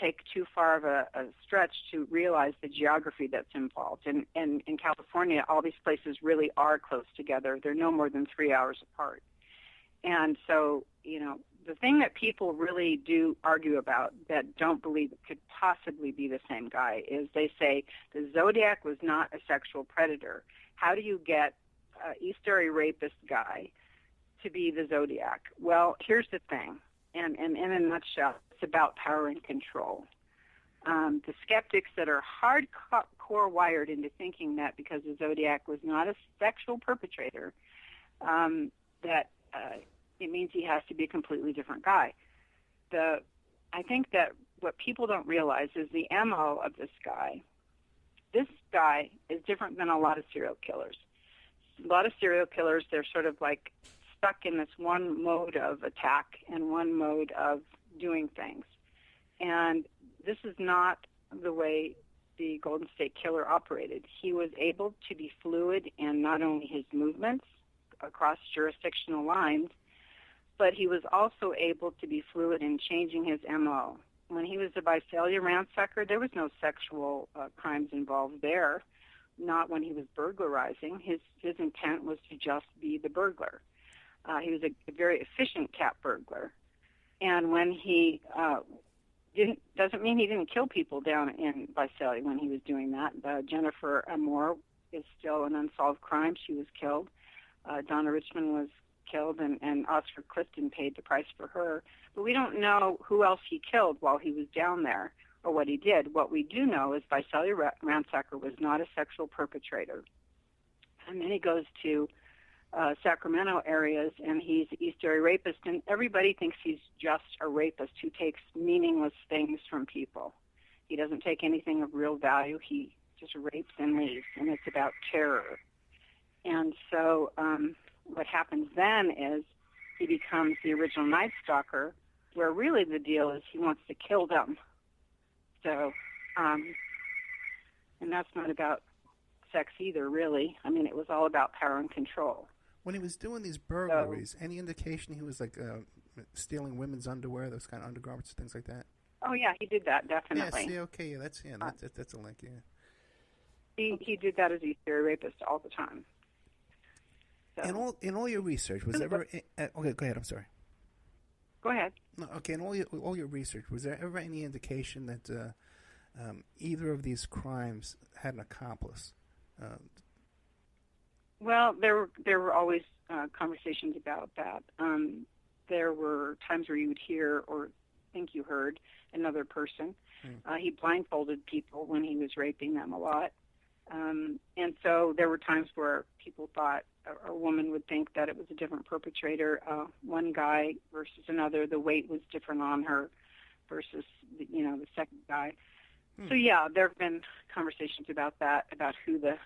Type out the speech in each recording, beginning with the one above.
take too far of a stretch to realize the geography that's involved. And in California, all these places really are close together. They're no more than 3 hours apart. And so, the thing that people really do argue about that don't believe it could possibly be the same guy is they say the Zodiac was not a sexual predator. How do you get East Area Rapist guy to be the Zodiac? Well, here's the thing, and in a nutshell, it's about power and control. The skeptics that are hardcore wired into thinking that because the Zodiac was not a sexual perpetrator, that it means he has to be a completely different guy. I think that what people don't realize is the MO of this guy. This guy is different than a lot of serial killers. A lot of serial killers, they're sort of like stuck in this one mode of attack and one mode of doing things. And this is not the way the Golden State Killer operated. He was able to be fluid in not only his movements across jurisdictional lines, but he was also able to be fluid in changing his MO. When he was a Visalia Ransacker, there was no sexual crimes involved there, not when he was burglarizing. His intent was to just be the burglar. He was a very efficient cat burglar. And when he doesn't mean he didn't kill people down in Visalia when he was doing that. Jennifer Amore is still an unsolved crime. She was killed. Donna Richmond was killed, and Oscar Clifton paid the price for her. But we don't know who else he killed while he was down there or what he did. What we do know is Visalia Ransacker was not a sexual perpetrator. And then he goes to Sacramento areas, and he's an East Area Rapist, and everybody thinks he's just a rapist who takes meaningless things from people. He doesn't take anything of real value. He just rapes and leaves, and it's about terror. And so what happens then is he becomes the original Night Stalker, where really the deal is he wants to kill them. So, and that's not about sex either, really. I mean, it was all about power and control. When he was doing these burglaries, any indication he was like stealing women's underwear, those kind of undergarments, things like that? Oh yeah, he did that definitely. Yeah, see, okay, that's a link. Yeah, he did that as East Area Rapist all the time. So. In all your research, was there ever? Okay, go ahead. I'm sorry. Go ahead. No, okay, in all your research, was there ever any indication that either of these crimes had an accomplice? Well, there were always conversations about that. There were times where you would hear or think you heard another person. He blindfolded people when he was raping them a lot. And so there were times where people thought a woman would think that it was a different perpetrator, one guy versus another. The weight was different on her versus, the second guy. So, yeah, there have been conversations about that, about who the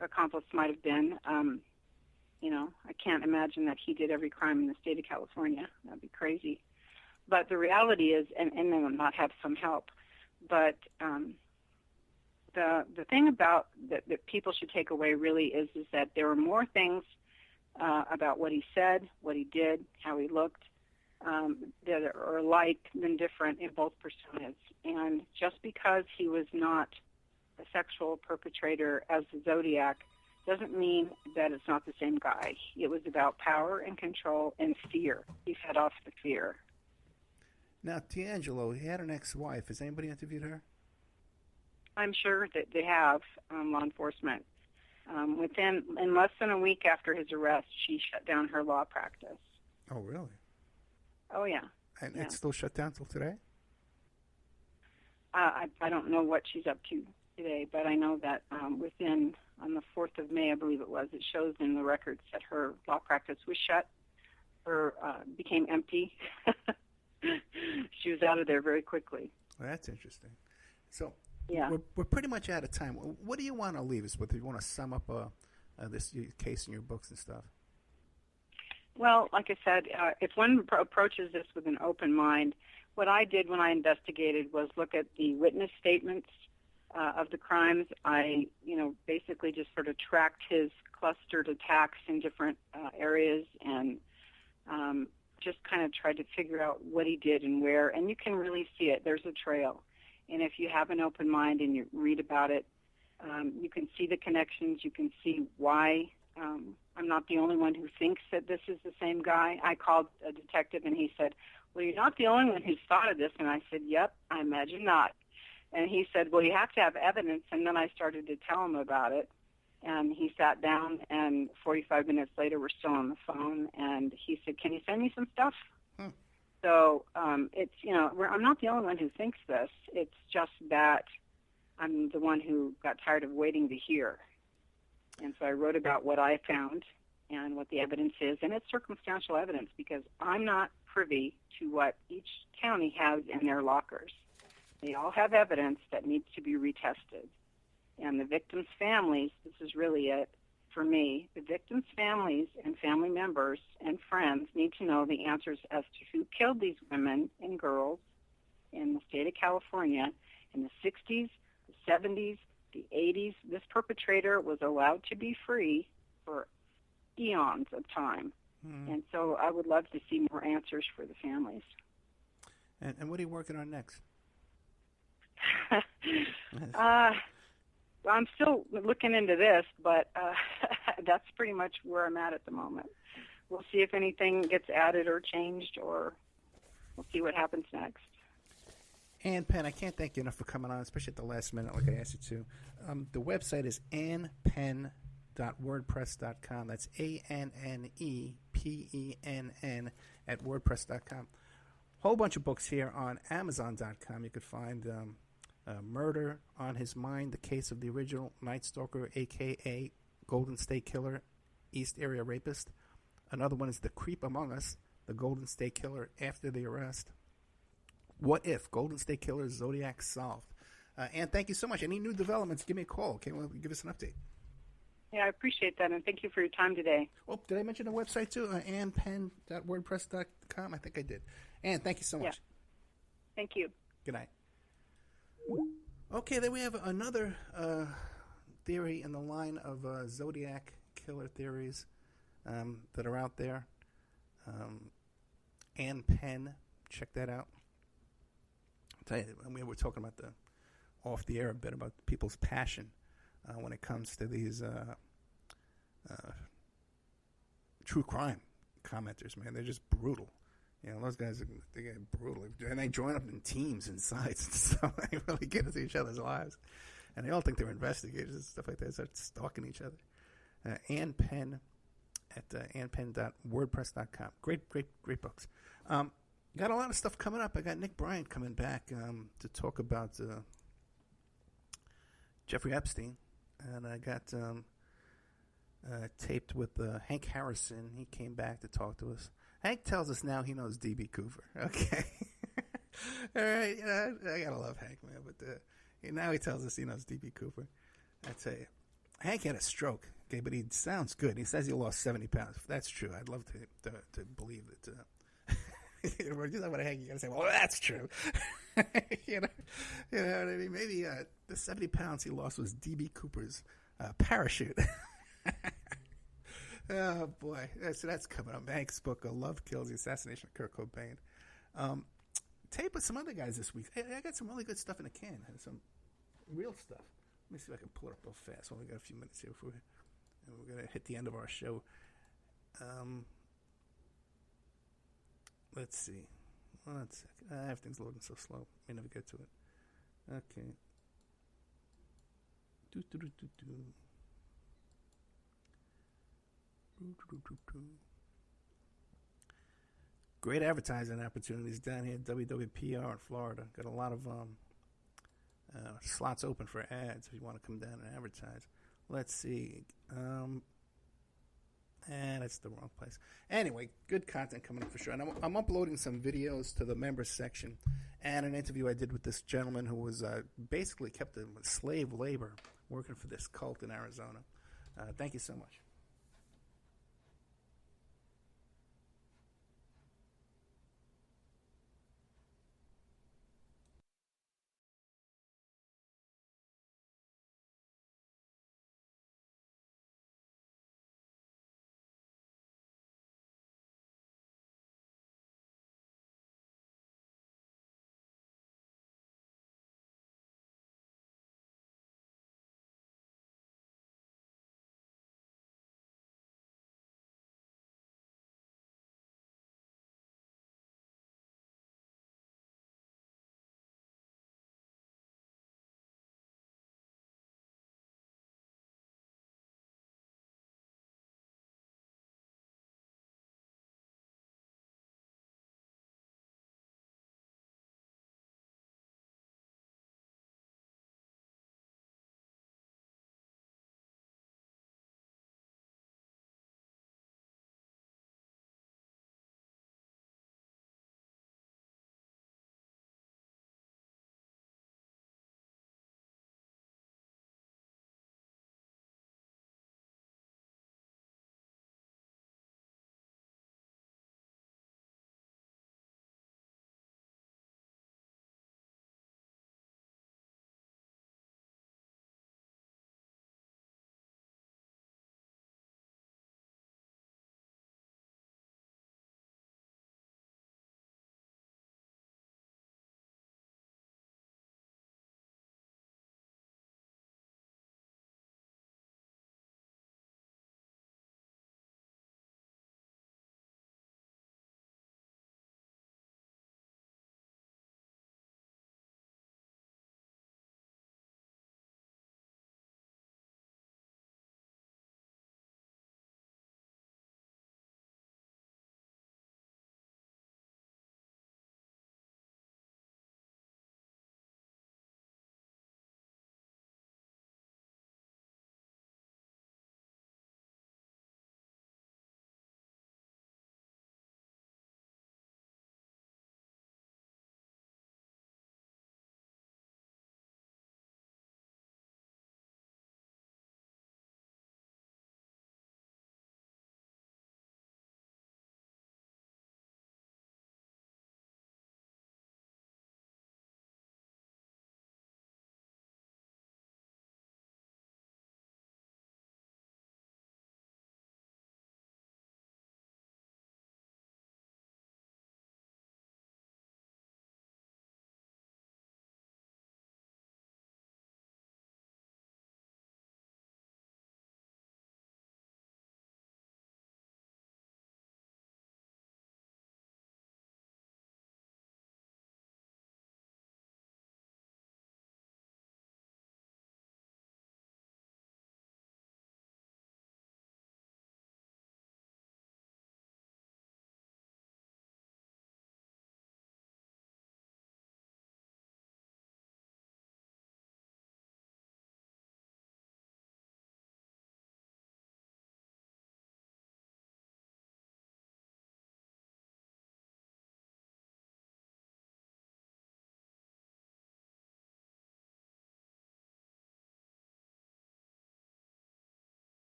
accomplice might have been. I can't imagine that he did every crime in the state of California. That'd be crazy. But the reality is, and they will not have some help, but the thing about that people should take away really is that there are more things about what he said, what he did, how he looked, that are alike than different in both personas. And just because he was not a sexual perpetrator as the Zodiac doesn't mean that it's not the same guy. It was about power and control and fear. He fed off the fear. Now, D'Angelo, he had an ex-wife. Has anybody interviewed her? I'm sure that they have, law enforcement. In less than a week after his arrest, she shut down her law practice. Oh, really? Oh, yeah. And it's still shut down till today? I don't know what she's up to today, but I know that on the 4th of May, I believe it was, it shows in the records that her law practice was shut or became empty. She was out of there very quickly. Well, that's interesting. So yeah, we're pretty much out of time. What do you want to leave us with? If you want to sum up this case in your books and stuff. Well, like I said, if one approaches this with an open mind, what I did when I investigated was look at the witness statements of the crimes. I, basically just sort of tracked his clustered attacks in different areas and just kind of tried to figure out what he did and where. And you can really see it. There's a trail. And if you have an open mind and you read about it, you can see the connections. You can see why. I'm not the only one who thinks that this is the same guy. I called a detective, and he said, well, you're not the only one who's thought of this. And I said, yep, I imagine not. And he said, well, you have to have evidence. And then I started to tell him about it. And he sat down, and 45 minutes later, we're still on the phone. And he said, can you send me some stuff? So it's, I'm not the only one who thinks this. It's just that I'm the one who got tired of waiting to hear. And so I wrote about what I found and what the evidence is. And it's circumstantial evidence because I'm not privy to what each county has in their lockers. They all have evidence that needs to be retested. And the victims' families, this is really it for me, the victims' families and family members and friends need to know the answers as to who killed these women and girls in the state of California in the 60s, the 70s, the 80s. This perpetrator was allowed to be free for eons of time. And so I would love to see more answers for the families. And what are you working on next? I'm still looking into this, but that's pretty much where I'm at the moment. We'll see if anything gets added or changed, or we'll see what happens next. Ann Penn, I can't thank you enough for coming on, especially at the last minute like I asked you to. The website is annpenn.wordpress.com. That's ANNEPENN at wordpress.com. Whole bunch of books here on Amazon.com. You could find Murder on His Mind, the case of the original Night Stalker, a.k.a. Golden State Killer, East Area Rapist. Another one is The Creep Among Us, the Golden State Killer after the arrest. What If? Golden State Killer, Zodiac Solved. Ann, thank you so much. Any new developments, give me a call. Okay, well, give us an update. Yeah, I appreciate that, and thank you for your time today. Oh, did I mention the website too? AnnPenn.wordpress.com? I think I did. Ann, thank you so much. Thank you. Good night. Okay, then we have another theory in the line of Zodiac Killer theories that are out there. Ann Penn, check that out. I'll tell you, we're talking about off the air a bit about people's passion when it comes to these true crime commenters, man. They're just brutal. Those guys, they get brutal. And they join up in teams and sides and stuff. They really get into each other's lives. And they all think they're investigators and stuff like that. They start stalking each other. Ann Penn at annpenn.wordpress.com. Great books. Got a lot of stuff coming up. I got Nick Bryant coming back to talk about Jeffrey Epstein. And I got taped with Hank Harrison. He came back to talk to us. Hank tells us now he knows D.B. Cooper. Okay. All right. I got to love Hank, man. But now he tells us he knows D.B. Cooper. I tell you, Hank had a stroke, okay, but he sounds good. He says he lost 70 pounds. If that's true, I'd love to believe that. When you talk about Hank, you got to say, well, that's true. You know what I mean? Maybe the 70 pounds he lost was D.B. Cooper's parachute. Oh, boy. So that's coming up. Hank's book, Love Kills, the Assassination of Kurt Cobain. Tape with some other guys this week. I got some really good stuff in the can. Some real stuff. Let me see if I can pull it up real fast. We only got a few minutes here before we're going to hit the end of our show. Let's see. 1 second. Everything's loading so slow. May never get to it. Okay. Great advertising opportunities down here at WWPR in Florida. Got a lot of slots open for ads if you want to come down and advertise. Let's see. That's the wrong place. Anyway, good content coming up for sure. And I'm uploading some videos to the members section and an interview I did with this gentleman who was basically kept in slave labor working for this cult in Arizona. Thank you so much.